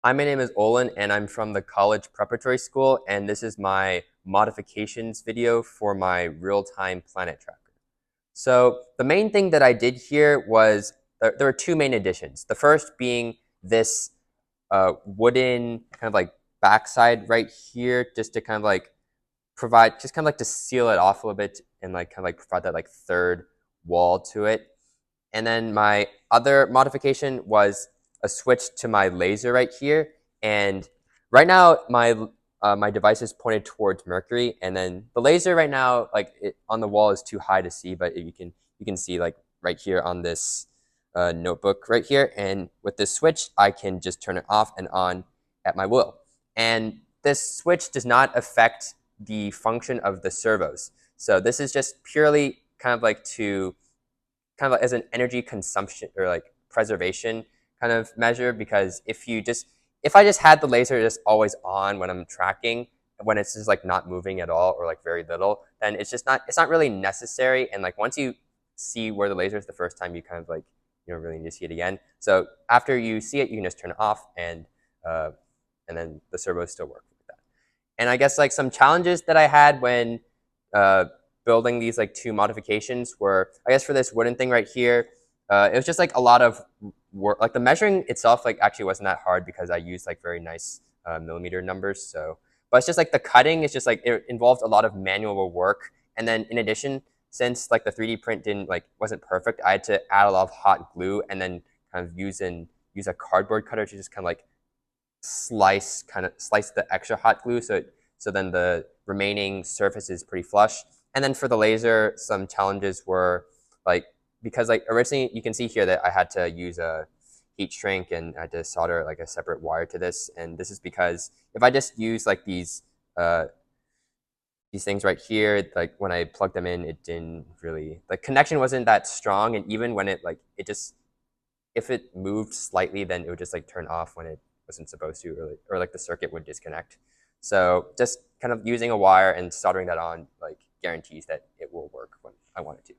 Hi, my name is Olin, and I'm from the college preparatory school, and this is my modifications video for my real-time planet tracker. So the main thing that I did here was there were two main additions. The first being this wooden kind of like backside right here, just to kind of like provide, just kind of like to seal it off a little bit and like kind of like provide that like third wall to it. And then my other modification was a switch to my laser right here. And right now, my device is pointed towards Mercury, and then the laser right now, like on the wall, is too high to see, but you can see like right here on this notebook right here. And with this switch, I can just turn it off and on at my will. And this switch does not affect the function of the servos. So this is just purely kind of like to kind of like as an energy consumption or like preservation kind of measure, because if I just had the laser just always on when I'm tracking, when it's just like not moving at all or like very little, then it's not really necessary. And like once you see where the laser is the first time, you kind of like you don't really need to see it again. So after you see it, you can just turn it off, uh, and then the servos still work with that. And I guess like some challenges that I had when uh, building these like two modifications were, I guess for this wooden thing right here, it was just like a lot of work. Like the measuring itself, like actually wasn't that hard because I used like very nice millimeter numbers. So, but it's just like the cutting is just like it involved a lot of manual work. And then in addition, since like the 3D print wasn't perfect, I had to add a lot of hot glue and then kind of use a cardboard cutter to just kind of like slice the extra hot glue so then the remaining surface is pretty flush. And then for the laser, some challenges were like because like originally you can see here that I had to use a heat shrink and I had to solder like a separate wire to this. And this is because if I just use like these things right here, like when I plugged them in, it didn't really, the connection wasn't that strong. And even when it just, if it moved slightly, then it would just like turn off when it wasn't supposed to, or like the circuit would disconnect. So just kind of using a wire and soldering that on like guarantees that it will work when I want it to.